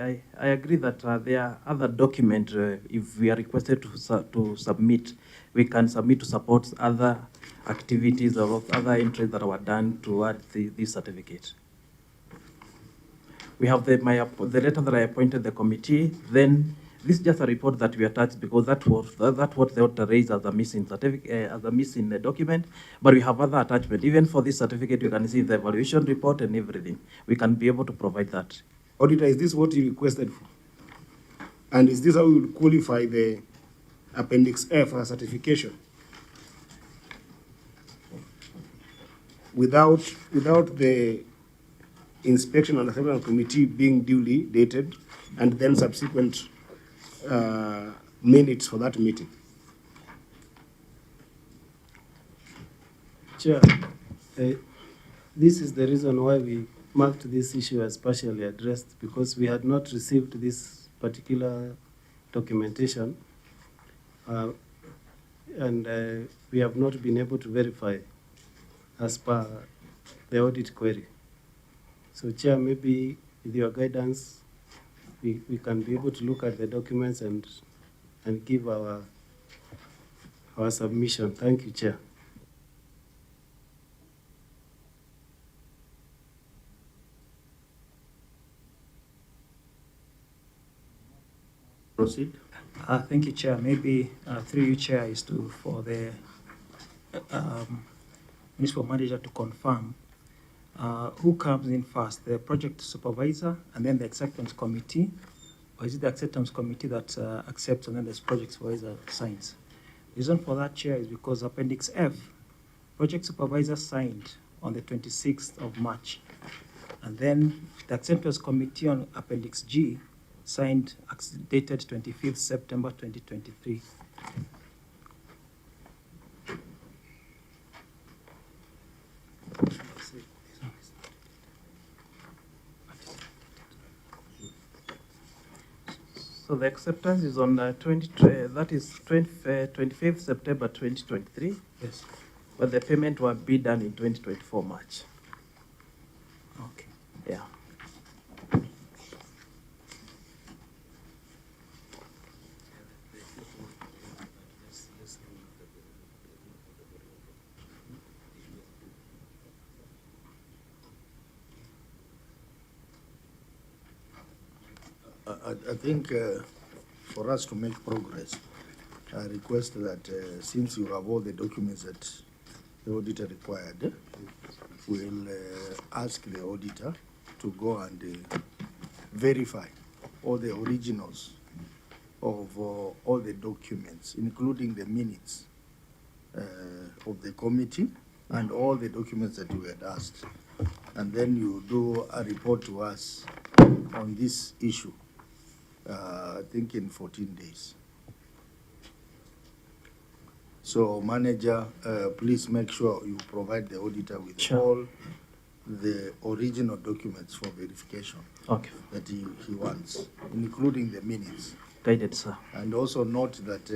I agree that there are other documents, if we are requested to submit, we can submit to support other activities or other entries that were done toward this certificate. We have the letter that I appointed the committee. Then this is just a report that we attached because that's what the auditor raised as a missing certificate, as a missing document. But we have other attachment. Even for this certificate, you can see the evaluation report and everything. We can be able to provide that. Auditor, is this what you requested for? And is this how you would qualify the Appendix F as certification? Without the inspection and assessment committee being duly dated and then subsequent minutes for that meeting? Chair, this is the reason why we marked this issue as partially addressed, because we had not received this particular documentation and we have not been able to verify as per the audit query. So, Chair, maybe with your guidance, we can be able to look at the documents and give our submission. Thank you, Chair. Proceed. Thank you, Chair. Maybe through you, Chair, is for the municipal manager to confirm who comes in first, the project supervisor and then the acceptance committee, or is it the acceptance committee that accepts and then the project supervisor signs? The reason for that, Chair, is because Appendix F, project supervisor signed on the 26th of March, and then the acceptance committee on Appendix G signed dated 25th September 2023. So the acceptance is on 25th September 2023. Yes. But the payment will be done in 2024 March. Okay. Yeah. I think for us to make progress, I request that since you have all the documents that the auditor required, we'll ask the auditor to go and verify all the originals of all the documents, including the minutes of the committee and all the documents that you had asked. And then you do a report to us on this issue. I think in 14 days. So, manager, please make sure you provide the auditor with all the original documents for verification that he wants, including the minutes. Guided, sir. And also note that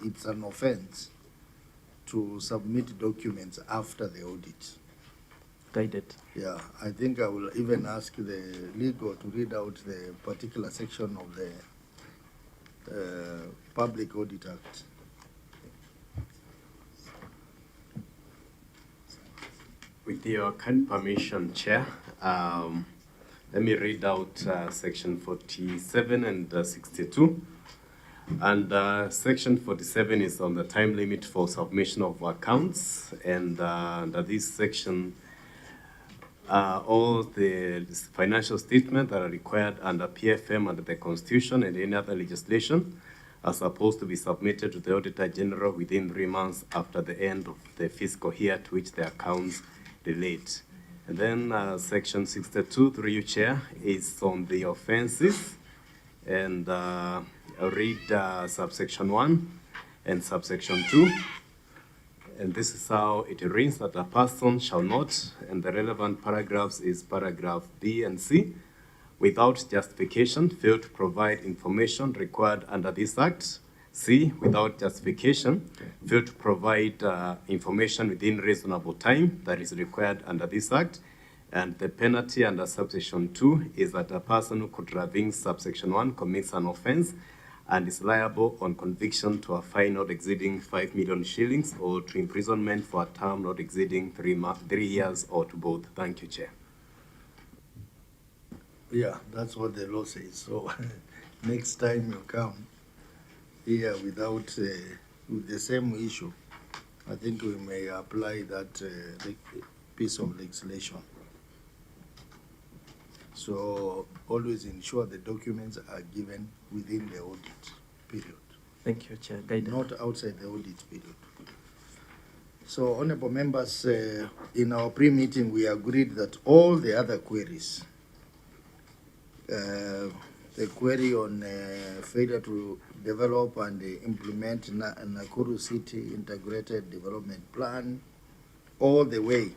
it's an offense to submit documents after the audit. Guided. Yeah, I think I will even ask the legal to read out the particular section of the Public Audit Act. With your kind permission, Chair, let me read out section 47 and 62. And section 47 is on the time limit for submission of accounts. And under this section, all the financial statements that are required under PFM, under the Constitution and any other legislation are supposed to be submitted to the Auditor General within 3 months after the end of the fiscal year to which the accounts relate. And then section 62, through you, Chair, is on the offenses. And I'll read subsection 1 and subsection 2. And this is how it reads, that a person shall not, and the relevant paragraphs is paragraph B and C, without justification, fail to provide information required under this Act. C, without justification, fail to provide information within reasonable time that is required under this Act. And the penalty under subsection 2 is that a person who contravening subsection 1 commits an offense and is liable on conviction to a fine not exceeding 5 million shillings or to imprisonment for a term not exceeding 3 years or to both. Thank you, Chair. Yeah, that's what the law says. So next time you come here without, with the same issue, I think we may apply that piece of legislation. So always ensure the documents are given within the audit period. Thank you, Chair. Guidance. Not outside the audit period. So, honorable members, in our pre-meeting, we agreed that all the other queries, the query on failure to develop and implement Nakuru City Integrated Development Plan, all the way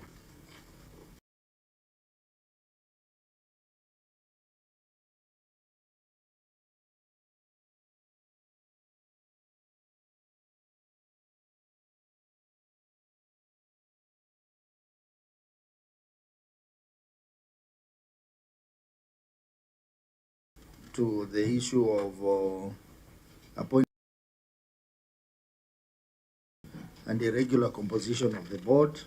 to the issue of appointment and the regular composition of the board,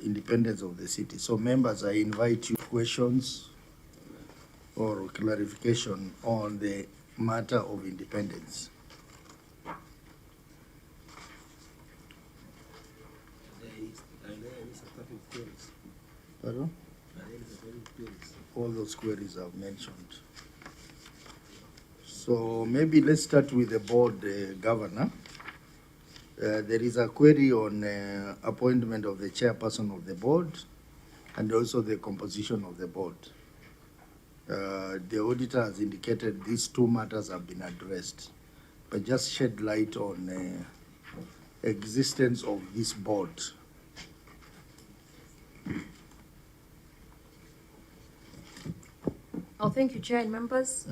independence of the city. So members, I invite you questions or clarification on the matter of independence. Pardon? All those queries I've mentioned. So maybe let's start with the board governor. There is a query on appointment of the chairperson of the board and also the composition of the board. The auditor has indicated these two matters have been addressed, but just shed light on existence of this board. Oh, thank you, Chair and members.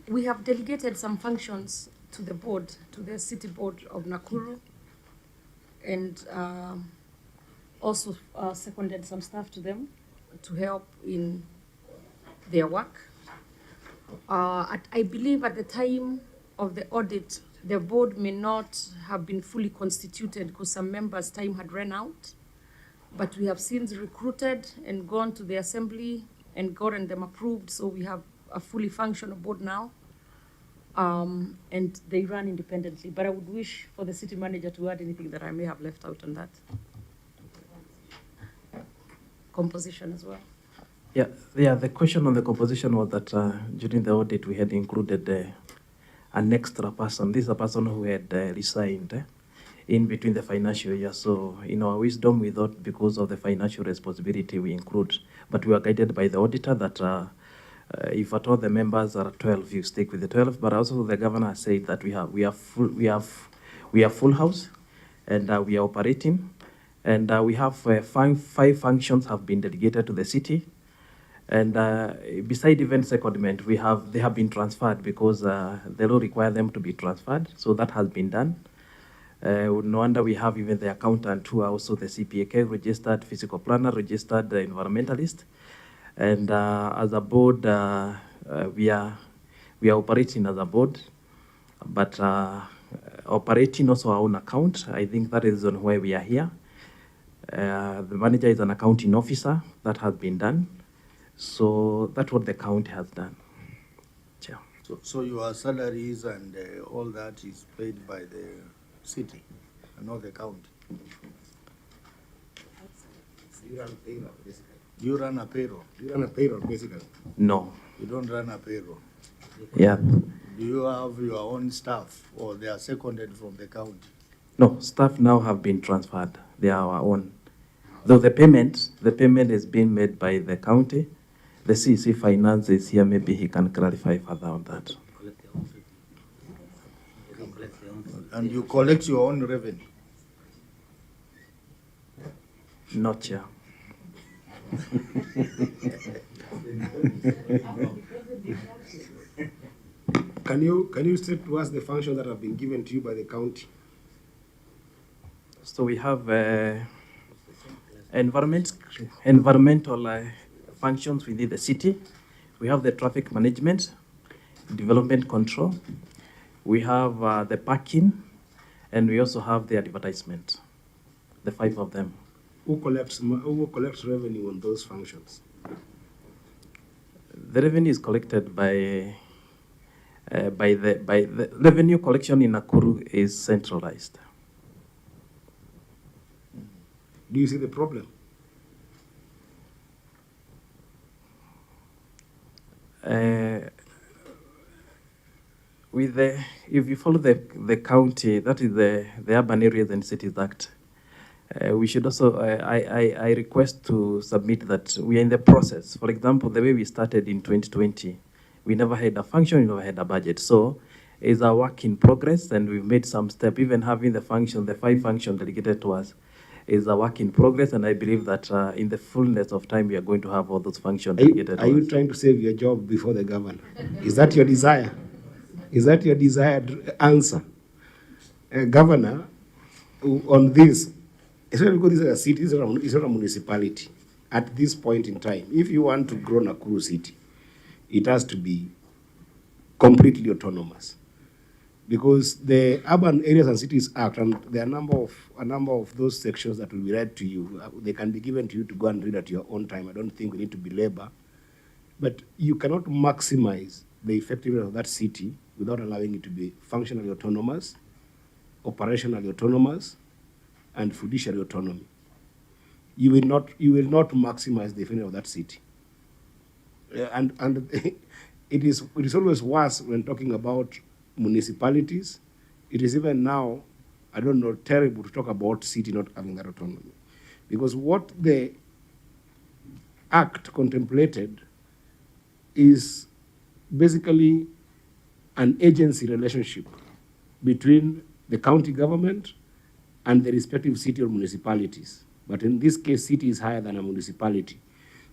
We have delegated some functions to the board, to the City Board of Nakuru, and also seconded some staff to them to help in their work. I believe at the time of the audit, the board may not have been fully constituted because some members' time had run out. But we have since recruited and gone to the assembly and gotten them approved. So we have a fully functional board now. And they run independently. But I would wish for the city manager to add anything that I may have left out on that. Composition as well. Yeah. The question on the composition was that during the audit we had included an extra person. This is a person who had resigned in between the financial year. So in our wisdom, we thought because of the financial responsibility we include, but we were guided by the auditor that if at all the members are 12, you stick with the 12. But also the governor said that we are full house, and we are operating, and we have five functions have been delegated to the city, and beside even secondment, they have been transferred because the law requires them to be transferred. So that has been done. No wonder we have even the accountant who are also the CPAK registered physical planner, registered environmentalist. And as a board, we are operating as a board, but operating also our own account. I think that is on why we are here. The manager is an accounting officer. That has been done. So that's what the county has done. Chair. So your salaries and all that is paid by the city and not the county? You run payroll, basically. You run a payroll? You run a payroll, basically. No. You don't run a payroll? Yeah. Do you have your own staff or they are seconded from the county? No, staff now have been transferred. They are our own. Though the payment is being made by the county. The CC Finance is here. Maybe he can clarify further on that. And you collect your own revenue? No, Chair. Can you state to us the functions that have been given to you by the county? So we have environmental functions within the city. We have the traffic management, development control. We have the parking, and we also have the advertisement, the 5 of them. Who collects revenue on those functions? The revenue is collected by the revenue collection in Nakuru is centralized. Do you see the problem? If you follow the county, that is the Urban Areas and Cities Act, we should also, I request to submit that we are in the process. For example, the way we started in 2020, we never had a function, we never had a budget. So it's a work in progress, and we've made some step. Even having the function, the 5 functions delegated to us, is a work in progress, and I believe that in the fullness of time, we are going to have all those functions delegated to us. Are you trying to save your job before the governor? Is that your desire? Is that your desired answer? Governor, on this, especially because this is a city, it's not a municipality. At this point in time, if you want to grow Nakuru city, it has to be completely autonomous. Because the Urban Areas and Cities Act, and there are a number of those sections that will be read to you, they can be given to you to go and read at your own time. I don't think we need to belabor. But you cannot maximize the effectiveness of that city without allowing it to be functionally autonomous, operationally autonomous, and fiduciary autonomy. You will not maximize the effectiveness of that city. And it is always worse when talking about municipalities. It is even now, I don't know, terrible to talk about city not having that autonomy. Because what the Act contemplated is basically an agency relationship between the county government and the respective city or municipalities. But in this case, city is higher than a municipality.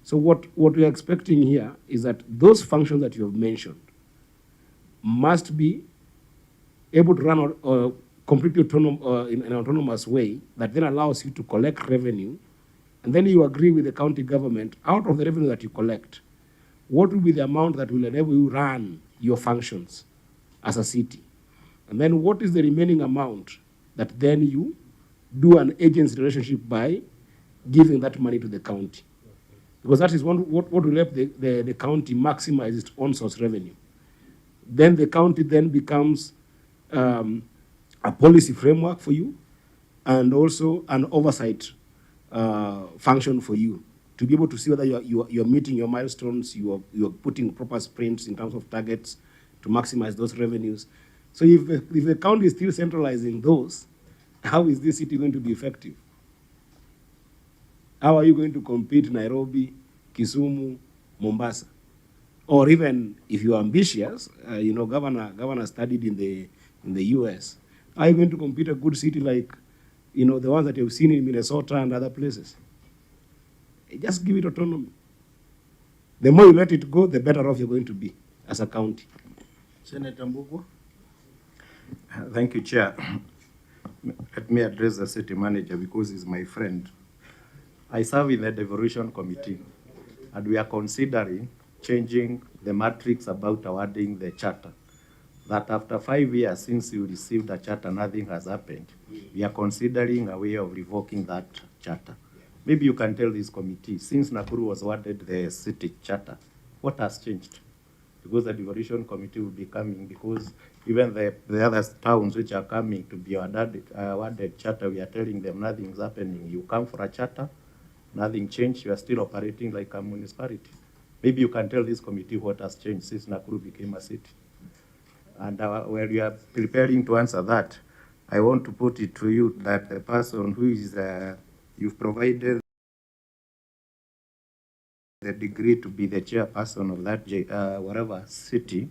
So what we are expecting here is that those functions that you have mentioned must be able to run completely in an autonomous way that then allows you to collect revenue, and then you agree with the county government, out of the revenue that you collect, what will be the amount that will enable you run your functions as a city? And then what is the remaining amount that then you do an agency relationship by giving that money to the county? Because that is what will help the county maximize its own source revenue. Then the county then becomes a policy framework for you, and also an oversight function for you, to be able to see whether you're meeting your milestones, you're putting proper sprints in terms of targets to maximize those revenues. So if the county is still centralizing those, how is this city going to be effective? How are you going to compete Nairobi, Kisumu, Mombasa? Or even if you're ambitious, governor studied in the US. Are you going to compete a good city like, the ones that you've seen in Minnesota and other places? Just give it autonomy. The more you let it go, the better off you're going to be as a county. Senator Mbugu. Thank you, Chair. Let me address the city manager because he's my friend. I serve in the devolution committee, and we are considering changing the matrix about awarding the charter. That after 5 years since you received a charter, nothing has happened. We are considering a way of revoking that charter. Maybe you can tell this committee, since Nakuru was awarded the city charter, what has changed? Because the devolution committee will be coming, because even the other towns which are coming to be awarded charter, we are telling them nothing is happening. You come for a charter, nothing changed, you are still operating like a municipality. Maybe you can tell this committee what has changed since Nakuru became a city. And while you are preparing to answer that, I want to put it to you that the person who is, you've provided the degree to be the chairperson of that whatever city.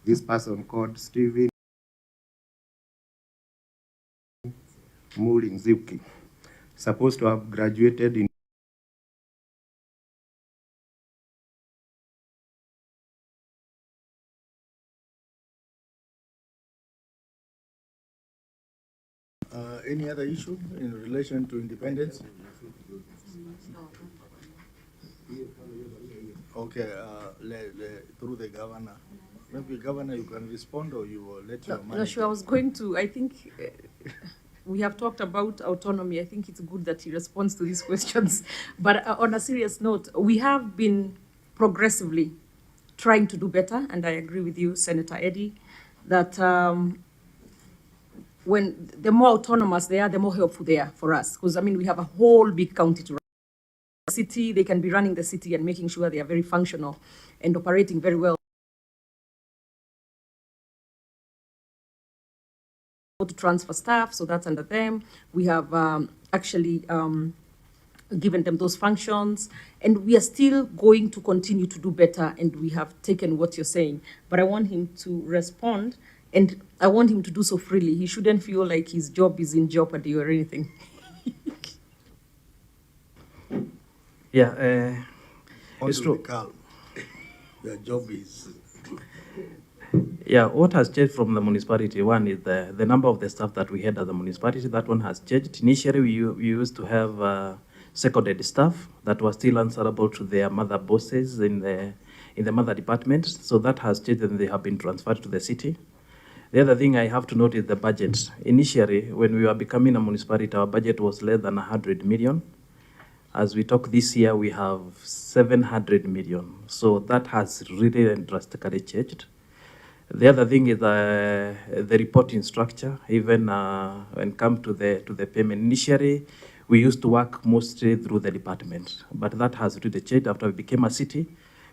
This person called Stephen Mulinziuki, supposed to have graduated in Any other issue in relation to independence? Okay, through the governor. Maybe governor, you can respond or you will let your No, manager. sure, I was going to, I think we have talked about autonomy. I think it's good that he responds to these questions. But on a serious note, we have been progressively trying to do better, and I agree with you, Senator Eddy, that when the more autonomous they are, the more helpful they are for us. Because, I mean, we have a whole big county to run. The city, they can be running the city and making sure they are very functional and operating very well. To transfer staff, so that's under them. We have actually given them those functions, and we are still going to continue to do better, and we have taken what you're saying. But I want him to respond, and I want him to do so freely. He shouldn't feel like his job is in jeopardy or anything. Yeah, it's true. Calm. Your job is. Yeah, what has changed from the municipality, one is the number of the staff that we had at the municipality. That one has changed. Initially, we used to have seconded staff that were still answerable to their mother bosses in the mother department. So that has changed and they have been transferred to the city. The other thing I have to note is the budget. Initially, when we were becoming a municipality, our budget was less than 100 million. As we talk this year, we have 700 million. So that has really drastically changed. The other thing is the reporting structure. Even when it comes to the payment, initially we used to work mostly through the department, but that has really changed after we became a city.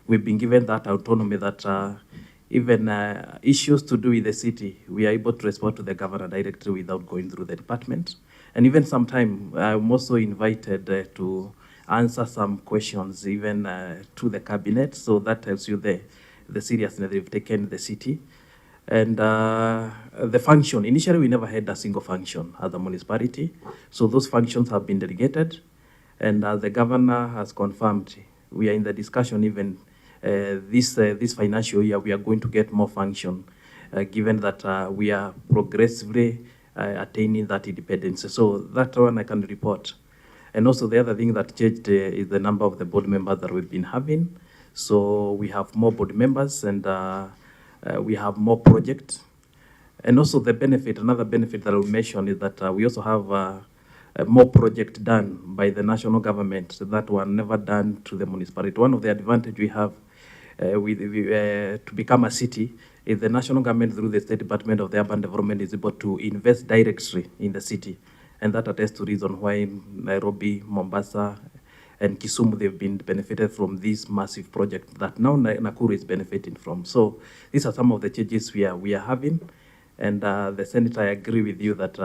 We've been given that autonomy that even issues to do with the city, we are able to respond to the governor directly without going through the department. And even sometimes I'm also invited to answer some questions even to the cabinet. So that tells you the seriousness they've taken the city. And the function, initially we never had a single function as a municipality. So those functions have been delegated. And the governor has confirmed, we are in the discussion even this financial year, we are going to get more function, given that we are progressively attaining that independence. So that one I can report. And also the other thing that changed is the number of the board members that we've been having. So we have more board members and we have more projects. And also the benefit, another benefit that I'll mention is that we also have more projects done by the national government that were never done to the municipality. One of the advantage we have to become a city is the national government through the State Department of the Urban Development is able to invest directly in the city. And that attests to reason why Nairobi, Mombasa, and Kisumu, they've been benefited from this massive project that now Nakuru is benefiting from. So these are some of the changes we are having. And the Senator, I agree with you that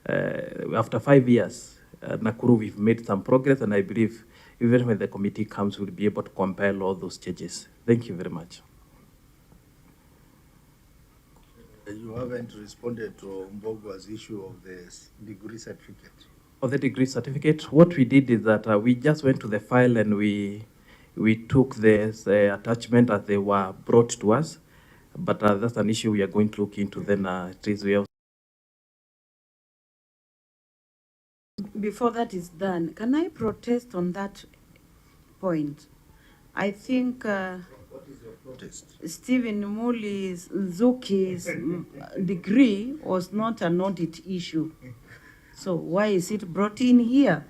after 5 years, Nakuru, we've made some progress, and I believe even when the committee comes, we'll be able to compile all those changes. Thank you very much. You haven't responded to Mbogwa's issue of the degree certificate. Of the degree certificate, what we did is that we just went to the file and we took the attachment as they were brought to us. But that's an issue we are going to look into then. Before that is done, can I protest on that point? I think Stephen Muli's Nzuki's degree was not an audit issue. So why is it brought in here?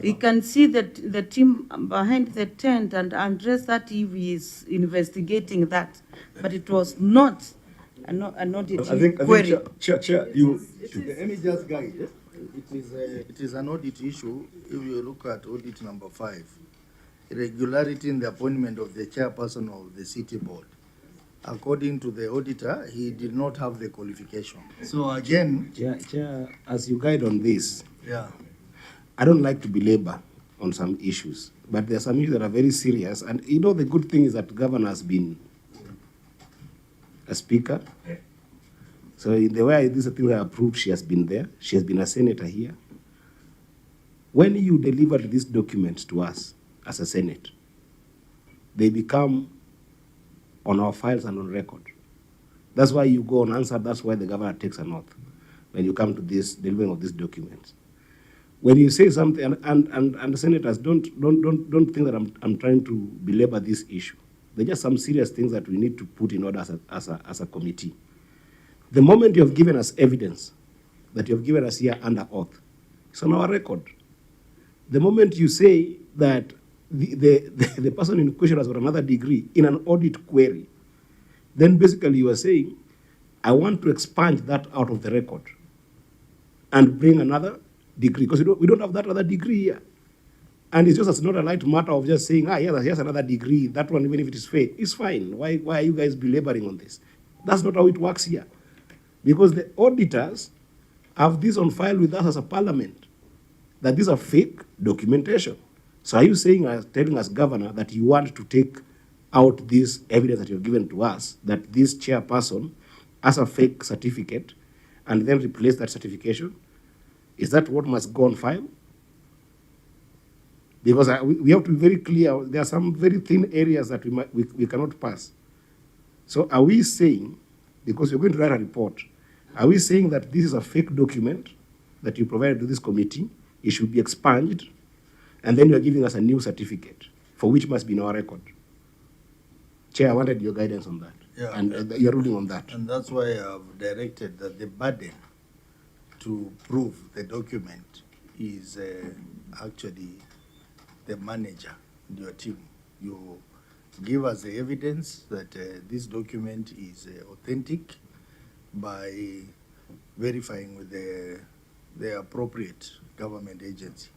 You can see that the team behind the tent and Andres that he is investigating that, but it was not an audit query. Chair, you let me just guide. It is an audit issue. If you look at audit number 5, irregularity in the appointment of the chairperson of the city board. According to the auditor, he did not have the qualification. So again, Chair, as you guide on this, yeah, I don't like to belabor on some issues, but there are some issues that are very serious. And you know, the good thing is that the governor has been a speaker. So in the way this thing I approved, she has been there. She has been a senator here. When you delivered this document to us as a Senate, they become on our files and on record. That's why you go on answer. That's why the governor takes an oath. when you come to this delivering of these documents. When you say something, and the senators, don't think that I'm trying to belabor this issue. There are just some serious things that we need to put in order as a committee. The moment you have given us evidence that you have given us here under oath, it's on our record. The moment you say that the person in question has got another degree in an audit query, then basically you are saying, I want to expunge that out of the record and bring another degree, because we don't have that other degree here. And it's just not a light matter of just saying, here's another degree, that one, even if it is fake, it's fine. Why are you guys belaboring on this? That's not how it works here. Because the auditors have this on file with us as a parliament, that these are fake documentation. So are you saying, telling us, Governor, that you want to take out this evidence that you've given to us, that this chairperson has a fake certificate, and then replace that certification? Is that what must go on file? Because we have to be very clear, there are some very thin areas that we cannot pass. So are we saying, because you're going to write a report, are we saying that this is a fake document that you provided to this committee, it should be expunged, and then you're giving us a new certificate, for which must be in our record? Chair, I wanted your guidance on that. Yeah, and you're ruling on that. And that's why I've directed that the burden to prove the document is actually the manager and your team. You give us the evidence that this document is authentic by verifying with the appropriate government agency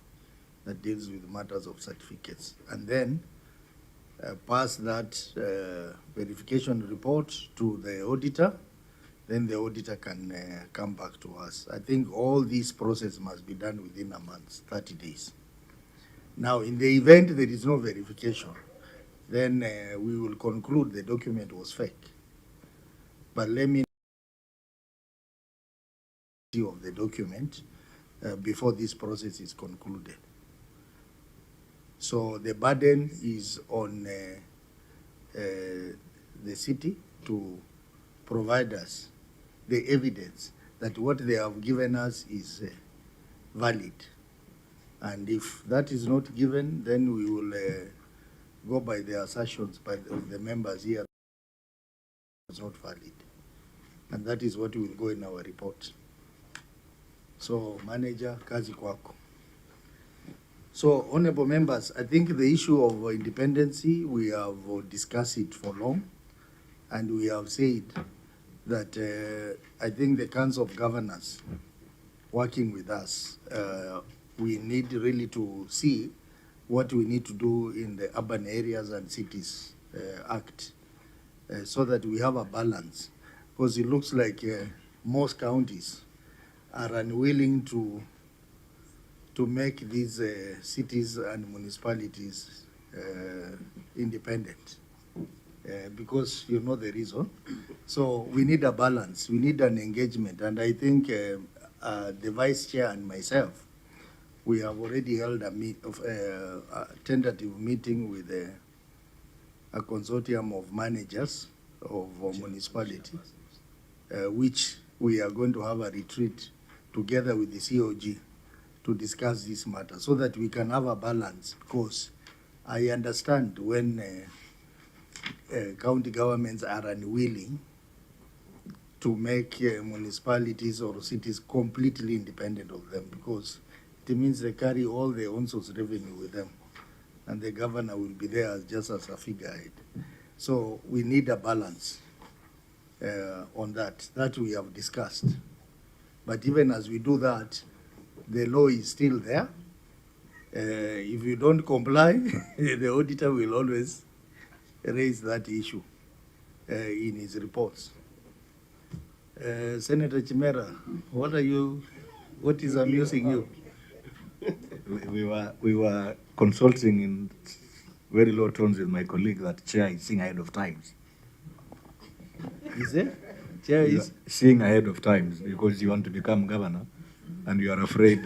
that deals with matters of certificates, and then pass that verification report to the auditor. Then the auditor can come back to us. I think all this process must be done within a month, 30 days. Now, in the event there is no verification, then we will conclude the document was fake. But let me of the document before this process is concluded. So the burden is on the city to provide us the evidence that what they have given us is valid. And if that is not given, then we will go by the assertions by the members here. It's not valid. And that is what will go in our report. So, Manager, kazi kwako. So, honorable members, I think the issue of independency, we have discussed it for long, and we have said that I think the Council of Governors working with us, we need really to see what we need to do in the Urban Areas and Cities Act so that we have a balance, because it looks like most counties are unwilling to make these cities and municipalities independent, because you know the reason. So we need a balance, we need an engagement, and I think the Vice Chair and myself, we have already held a tentative meeting with a consortium of managers of municipalities, which we are going to have a retreat together with the COG to discuss this matter so that we can have a balance, because I understand when county governments are unwilling to make municipalities or cities completely independent of them, because it means they carry all their own source revenue with them, and the governor will be there just as a figurehead. So we need a balance on that. That we have discussed. But even as we do that, the law is still there. If you don't comply, the auditor will always raise that issue in his reports. Senator Chimera, what is amusing you? We were consulting in very low tones with my colleague that Chair is seeing ahead of times. Is it? Chair is seeing ahead of times because you want to become governor and you are afraid.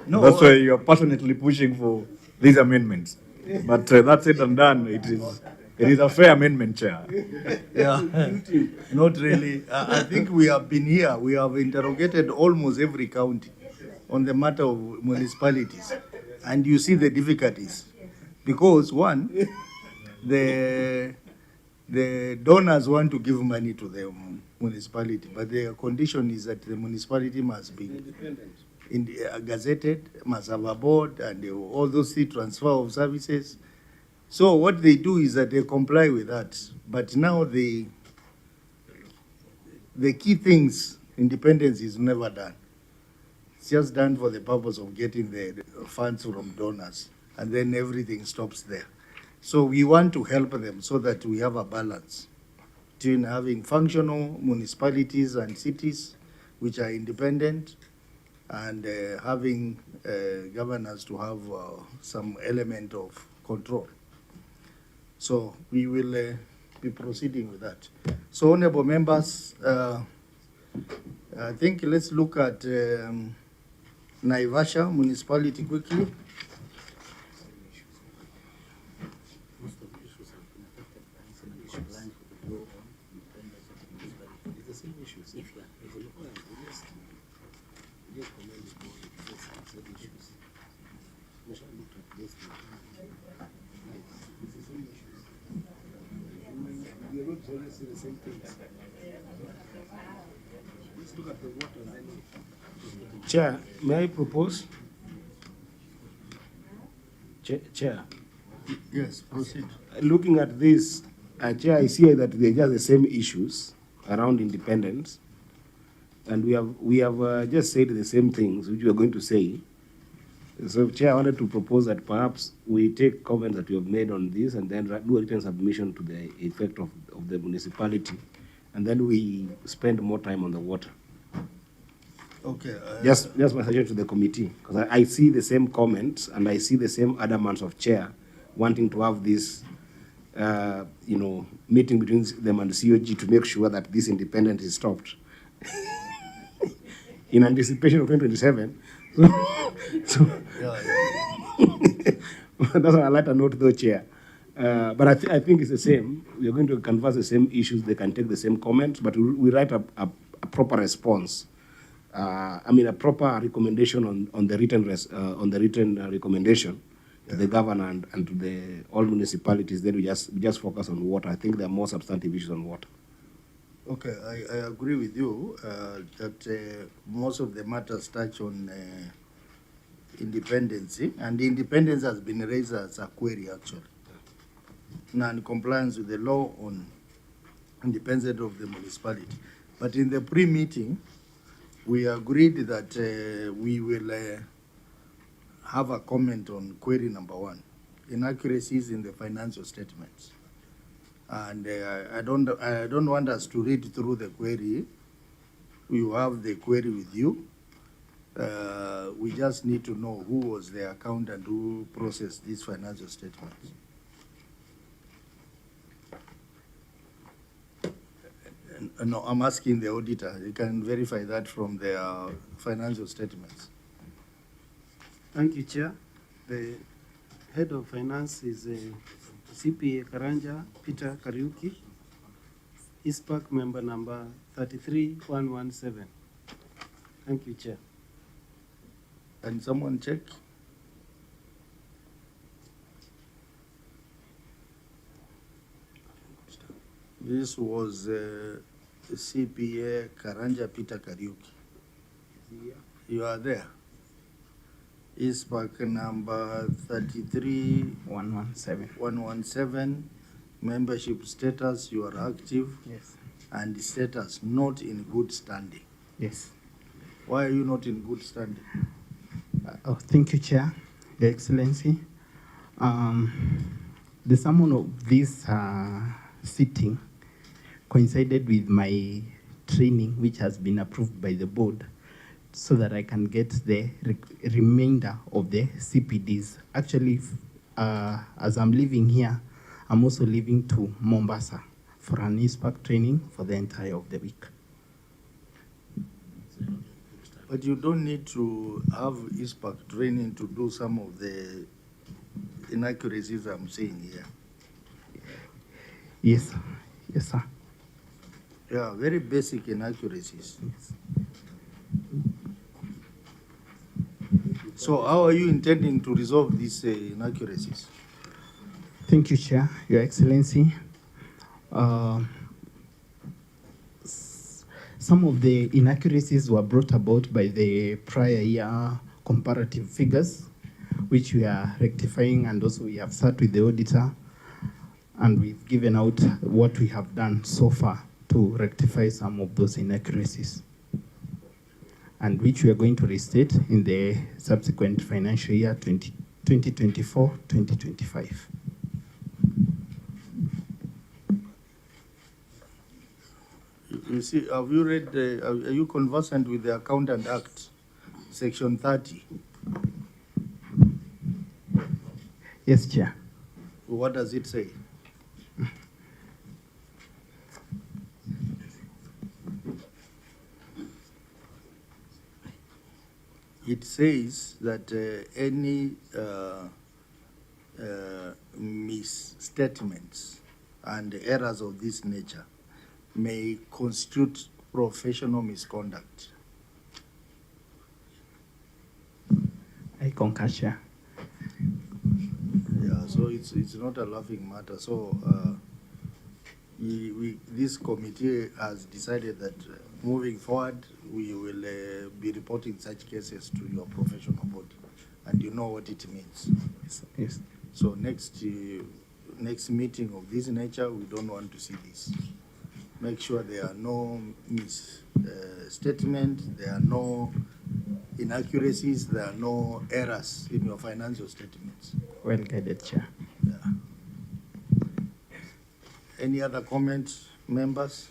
No, that's why you are passionately pushing for these amendments. But that said and done, it is It is a fair amendment, Chair. Yeah, not really. I think we have been here, we have interrogated almost every county on the matter of municipalities. And you see the difficulties. Because one, the donors want to give money to the municipality, but the condition is that the municipality must be gazetted, must have a board, and all those transfer of services. So what they do is that they comply with that. But now the key things, independence is never done. It's just done for the purpose of getting the funds from donors, and then everything stops there. So we want to help them so that we have a balance between having functional municipalities and cities which are independent, and having governors to have some element of control. So we will be proceeding with that. So honorable members, I think let's look at Naivasha municipality quickly. Chair, may I propose? Chair. Yes, proceed. Looking at this, Chair, I see that they're just the same issues around independence, and we have just said the same things which we are going to say. So, Chair, I wanted to propose that perhaps we take comments that we have made on this and then do a written submission to the effect of the municipality, and then we spend more time on the water. Okay. Just my suggestion to the committee, because I see the same comments and I see the same adamants of Chair wanting to have this, meeting between them and the COG to make sure that this independence is stopped in anticipation of 2027. That's on a lighter note, though, Chair. But I think it's the same. We are going to converse the same issues. They can take the same comments, but we write a proper response. A proper recommendation on the written recommendation to the governor and to the all municipalities. Then we just focus on water. I think there are more substantive issues on water. Okay, I agree with you that most of the matters touch on independence, and the independence has been raised as a query actually. Non-compliance with the law on independence of the municipality. But in the pre-meeting, we agreed that we will have a comment on query number 1, inaccuracies in the financial statements. And I don't want us to read through the query. We have the query with you. We just need to know who was the accountant who processed these financial statements. No, I'm asking the auditor. You can verify that from their financial statements. Thank you, Chair. The head of finance is CPA Karanja Peter Kariuki, ISPAC member number 33117. Thank you, Chair. Can someone check? This was CPA Karanja Peter Kariuki. You are there. ISPAC number 33117. Membership status, you are active. Yes. And status, not in good standing. Yes. Why are you not in good standing? Thank you, Chair, Your Excellency. The summon of this sitting coincided with my training, which has been approved by the board, so that I can get the remainder of the CPDs. Actually, as I'm living here, I'm also leaving to Mombasa for an ISPAC training for the entire of the week. But you don't need to have ISPAC training to do some of the inaccuracies I'm saying here. Yes, yes, sir. Yeah, very basic inaccuracies. Yes. So how are you intending to resolve these inaccuracies? Thank you, Chair, Your Excellency. Some of the inaccuracies were brought about by the prior year comparative figures, which we are rectifying, and also we have sat with the auditor and we've given out what we have done so far to rectify some of those inaccuracies, and which we are going to restate in the subsequent financial year 2024-2025. You see, have you read, are you conversant with the Accountant Act, Section 30? Yes, Chair. What does it say? It says that any misstatements and errors of this nature may constitute professional misconduct. I concur, Chair. Yeah, so it's not a laughing matter. So this committee has decided that moving forward, we will be reporting such cases to your professional body, and you know what it means. Yes. Yes. So next meeting of this nature, we don't want to see this. Make sure there are no misstatements, there are no inaccuracies, there are no errors in your financial statements. Well guided, Chair. Yeah. Any other comments, members?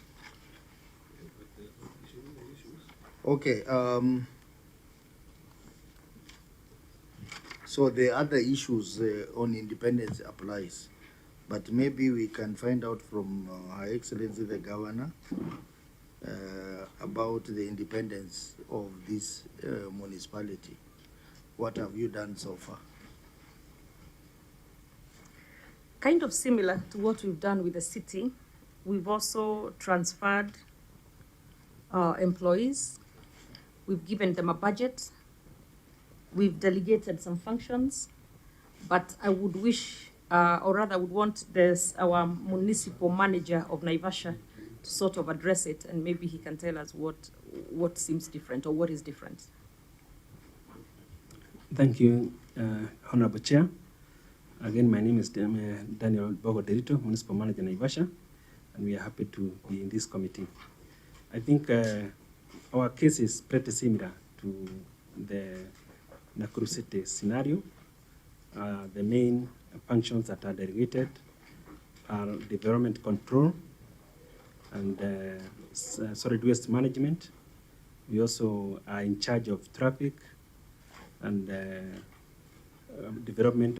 Okay. So the other issues on independence applies, but maybe we can find out from Her Excellency the Governor about the independence of this municipality. What have you done so far? Kind of similar to what we've done with the city. We've also transferred employees. We've given them a budget. We've delegated some functions, but I would wish, or rather I would want our municipal manager of Naivasha to sort of address it, and maybe he can tell us what seems different or what is different. Thank you, Honorable Chair. Again, my name is Daniel Bogo Derito, Municipal Manager Naivasha, and we are happy to be in this committee. I think our case is pretty similar to the Nakuru City scenario. The main functions that are delegated are development control and solid waste management. We also are in charge of traffic and development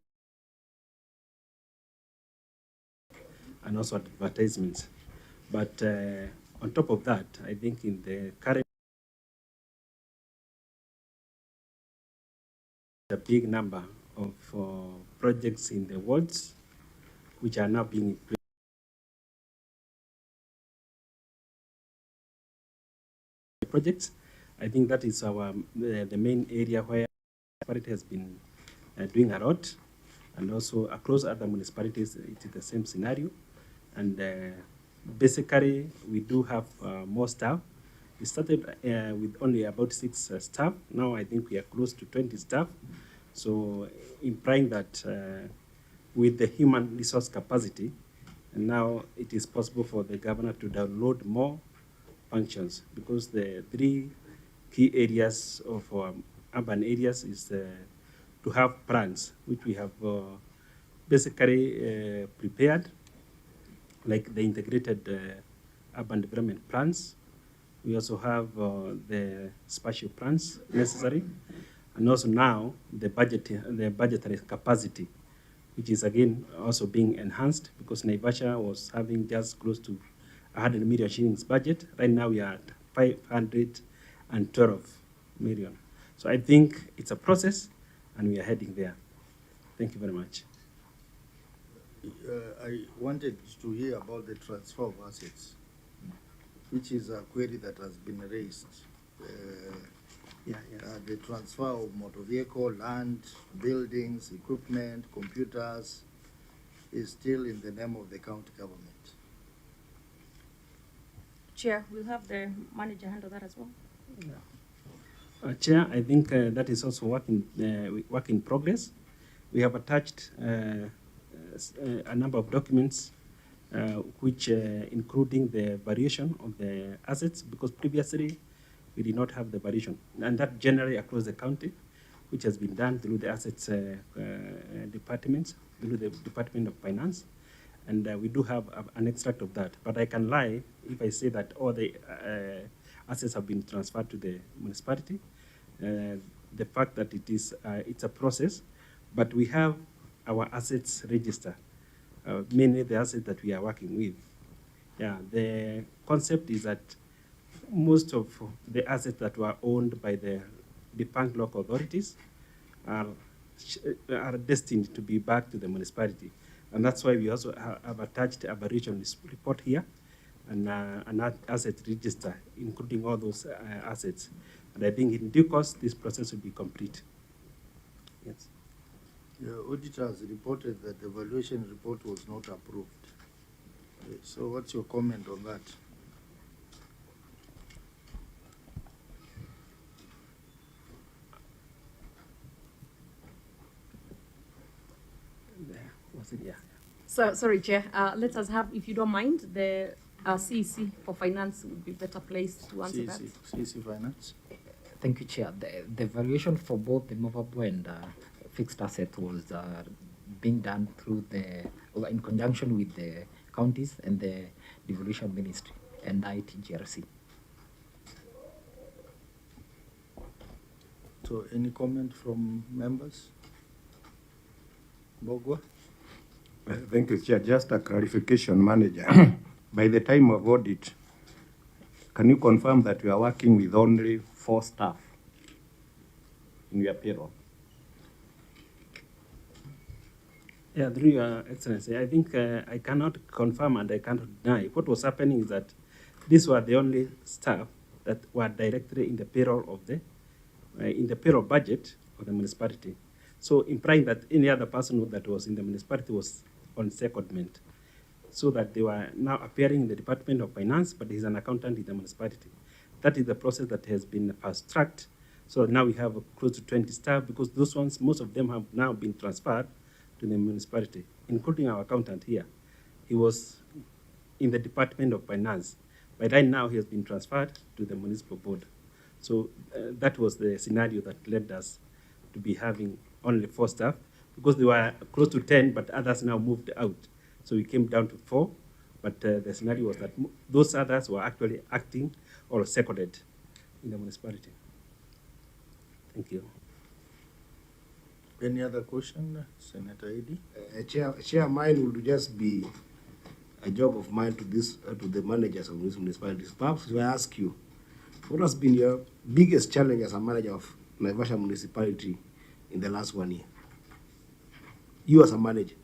and also advertisements. But on top of that, I think in the current a big number of projects in the wards which are now being implemented. Projects, I think that is our the main area where it has been doing a lot, and also across other municipalities it is the same scenario. And basically we do have more staff. We started with only about 6 staff. Now I think we are close to 20 staff. So implying that with the human resource capacity, and now it is possible for the governor to download more functions, because the 3 key areas of urban areas is to have plans, which we have basically prepared, like the integrated urban development plans. We also have the spatial plans necessary, and also now the budgetary capacity, which is again also being enhanced, because Naivasha was having just close to 100 million shillings budget. Right now we are at 512 million. So I think it's a process and we are heading there. Thank you very much. I wanted to hear about the transfer of assets, which is a query that has been raised. The transfer of motor vehicle, land, buildings, equipment, computers is still in the name of the county government. Chair, we'll have the manager handle that as well. Chair, I think that is also work in progress. We have attached a number of documents which including the variation of the assets, because previously we did not have the variation, and that generally across the county, which has been done through the assets departments, through the Department of Finance, and we do have an extract of that. But I can lie if I say that all the assets have been transferred to the municipality. The fact that it's a process, but we have our assets register, mainly the assets that we are working with. Yeah, the concept is that most of the assets that were owned by the defunct local authorities are destined to be back to the municipality. And that's why we also have attached a variation report here and an asset register, including all those assets. And I think in due course, this process will be complete. Yes. The auditor has reported that the valuation report was not approved. So what's your comment on that? Was it? Yeah. So, sorry, Chair. Let us have, if you don't mind, the CEC for Finance would be better placed to answer that. CEC Finance. Thank you, Chair. The valuation for both the movable and fixed asset was being done through in conjunction with the counties and the Devolution Ministry and ITGRC. So any comment from members? Bogwa? Thank you, Chair. Just a clarification, Manager. By the time of audit, can you confirm that you are working with only 4 staff in your payroll? Yeah, through Your Excellency, I think I cannot confirm and I cannot deny. What was happening is that these were the only staff that were directly in the payroll of in the payroll budget of the municipality. So implying that any other person that was in the municipality was on secondment, so that they were now appearing in the Department of Finance, but he's an accountant in the municipality. That is the process that has been fast-tracked. So now we have close to 20 staff, because those ones, most of them have now been transferred to the municipality, including our accountant here. He was in the Department of Finance. By right now, he has been transferred to the municipal board. So that was the scenario that led us to be having only 4 staff, because they were close to 10, but others now moved out. So we came down to 4, but the scenario was that those others were actually acting or seconded in the municipality. Thank you. Any other question, Senator Eddy? Chair, mine would just be a job of mine to the managers of these municipalities. Perhaps if I ask you, what has been your biggest challenge as a manager of Naivasha municipality in the last 1 year? You as a manager.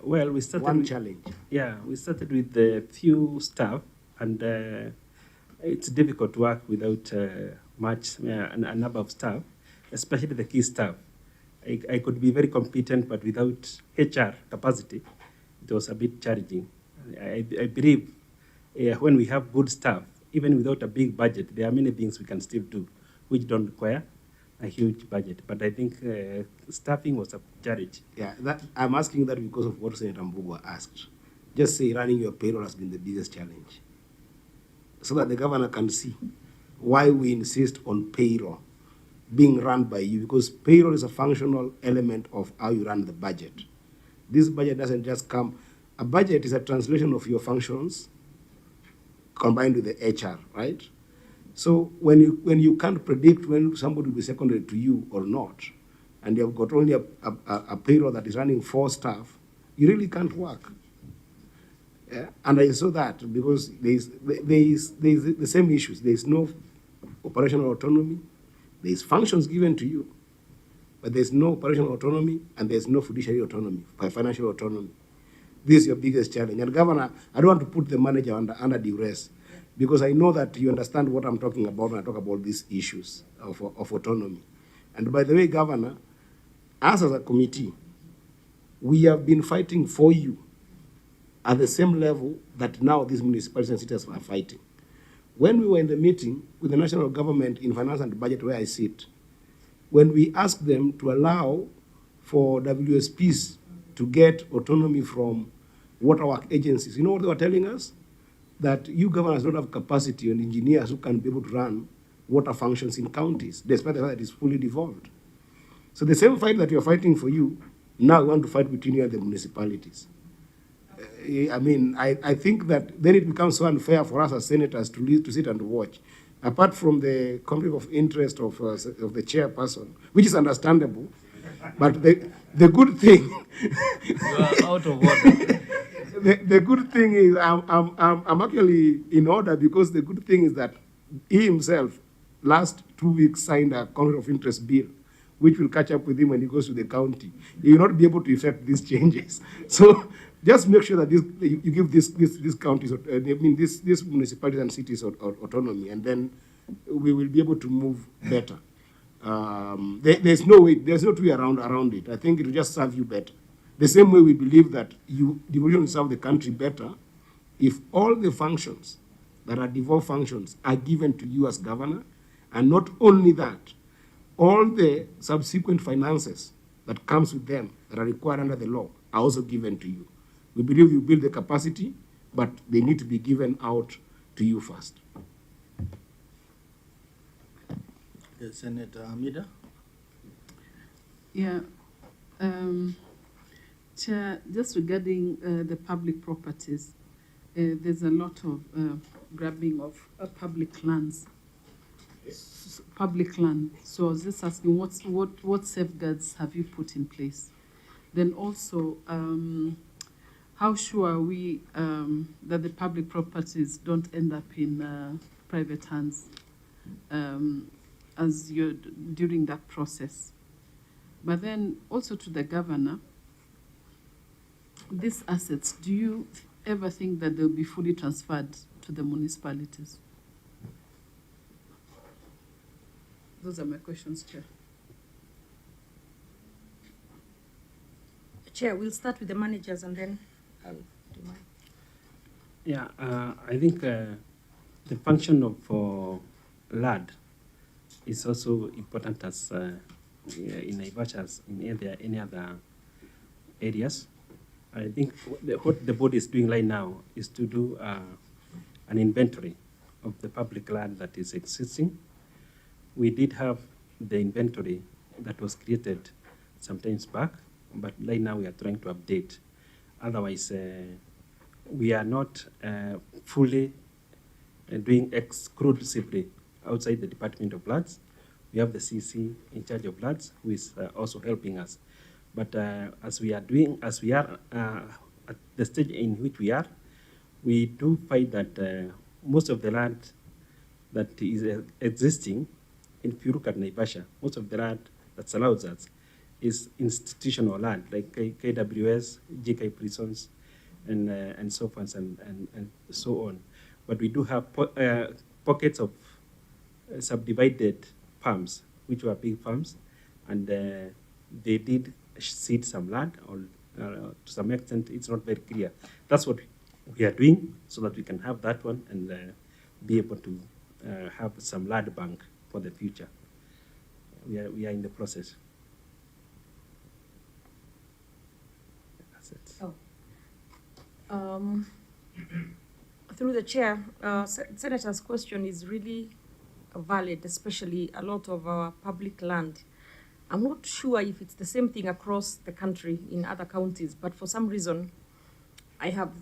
Well, we started one challenge. Yeah, we started with a few staff, and it's difficult to work without a number of staff, especially the key staff. I could be very competent, but without HR capacity, it was a bit challenging. I believe when we have good staff, even without a big budget, there are many things we can still do, which don't require a huge budget. But I think staffing was a challenge. Yeah, I'm asking that because of what Senator Mbugua asked. Just say running your payroll has been the biggest challenge, so that the governor can see why we insist on payroll being run by you, because payroll is a functional element of how you run the budget. This budget doesn't just come. A budget is a translation of your functions combined with the HR, right? So when you can't predict when somebody will be secondary to you or not, and you've got only a payroll that is running 4 staff, you really can't work. Yeah? And I saw that because there's the same issues. There's no operational autonomy. There's functions given to you, but there's no operational autonomy and there's no fiduciary autonomy, financial autonomy. This is your biggest challenge. And Governor, I don't want to put the manager under duress, because I know that you understand what I'm talking about when I talk about these issues of autonomy. And by the way, Governor, us as a committee, we have been fighting for you at the same level that now these municipalities and cities are fighting. When we were in the meeting with the national government in finance and budget where I sit, when we asked them to allow for WSPs to get autonomy from water work agencies, you know what they were telling us? That you governors don't have capacity and engineers who can be able to run water functions in counties, despite the fact that it's fully devolved. So the same fight that you're fighting for you, now we want to fight between you and the municipalities. I mean, I think that then it becomes so unfair for us as senators to sit and watch. Apart from the conflict of interest of the chairperson, which is understandable, but the good thing... You are out of order. The good thing is I'm actually in order, because the good thing is that he himself last 2 weeks signed a conflict of interest bill, which will catch up with him when he goes to the county. He will not be able to effect these changes. So just make sure that you give these counties, these municipalities and cities autonomy, and then we will be able to move better. There's no two way around it. I think it will just serve you better. The same way we believe that devolution will serve the country better if all the functions that are devolved functions are given to you as governor, and not only that, all the subsequent finances that comes with them that are required under the law are also given to you. We believe you build the capacity, but they need to be given out to you first. Yes, Senator Amida. Yeah. Chair, just regarding the public properties, there's a lot of grabbing of public lands. Public land. So I was just asking, what safeguards have you put in place? Then also, how sure are we that the public properties don't end up in private hands as you're during that process? But then also to the governor, these assets, do you ever think that they'll be fully transferred to the municipalities? Those are my questions, Chair. Chair, we'll start with the managers and then I'll do mine. Yeah, I think the function of LAD is also important as in Naivasha as in any other areas. I think what the board is doing right now is to do an inventory of the public land that is existing. We did have the inventory that was created some times back, but right now we are trying to update. Otherwise, we are not fully doing exclusively outside the Department of Lands. We have the CC in charge of lands who is also helping us. But as we are at the stage in which we are, we do find that most of the land that is existing, if you look at Naivasha, most of the land that surrounds us is institutional land, like KWS, JK prisons, and so forth and so on. But we do have pockets of subdivided farms, which were big farms, and they did cede some land, or to some extent, it's not very clear. That's what we are doing, so that we can have that one and be able to have some land bank for the future. We are in the process. That's it. Oh. Through the chair, Senator's question is really valid, especially a lot of our public land. I'm not sure if it's the same thing across the country in other counties, but for some reason, we have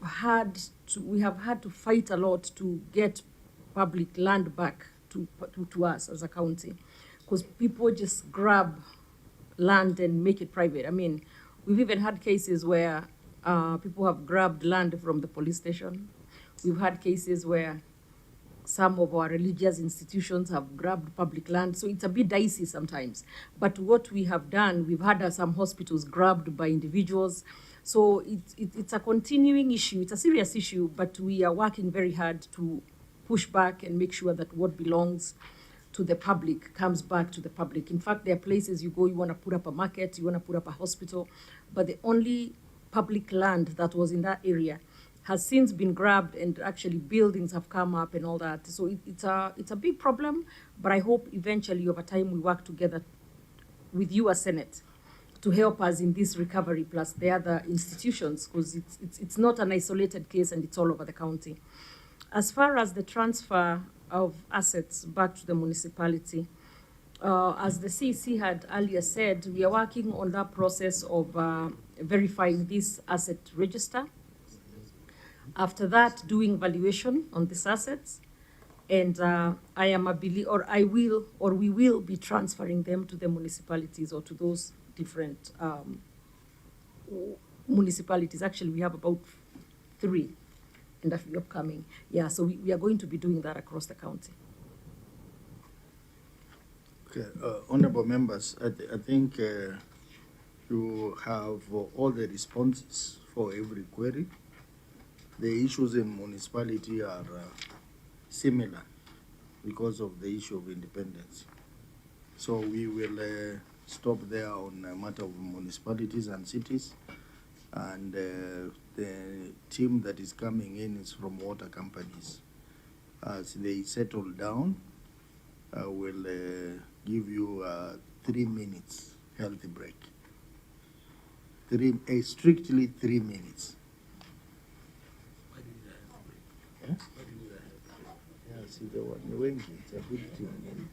had to fight a lot to get public land back to us as a county, because people just grab land and make it private. I mean, we've even had cases where people have grabbed land from the police station. We've had cases where some of our religious institutions have grabbed public land, so it's a bit dicey sometimes. But what we have done, we've had some hospitals grabbed by individuals, so it's a continuing issue. It's a serious issue, but we are working very hard to push back and make sure that what belongs to the public comes back to the public. In fact, there are places you go, you want to put up a market, you want to put up a hospital, but the only public land that was in that area has since been grabbed, and actually buildings have come up and all that. So it's a big problem, but I hope eventually over time we work together with you as Senate to help us in this recovery, plus the other institutions, because it's not an isolated case and it's all over the county. As far as the transfer of assets back to the municipality, as the CEC had earlier said, we are working on that process of verifying this asset register. After that, doing valuation on these assets, and we will be transferring them to the municipalities or to those different municipalities. Actually, we have about 3 in the upcoming. Yeah, so we are going to be doing that across the county. Okay, honorable members, I think you have all the responses for every query. The issues in municipality are similar because of the issue of independence. So we will stop there on a matter of municipalities and cities. And the team that is coming in is from water companies. As they settle down, we'll give you 3 minutes healthy break. Strictly 3 minutes. Yeah, see the one, it's a good team.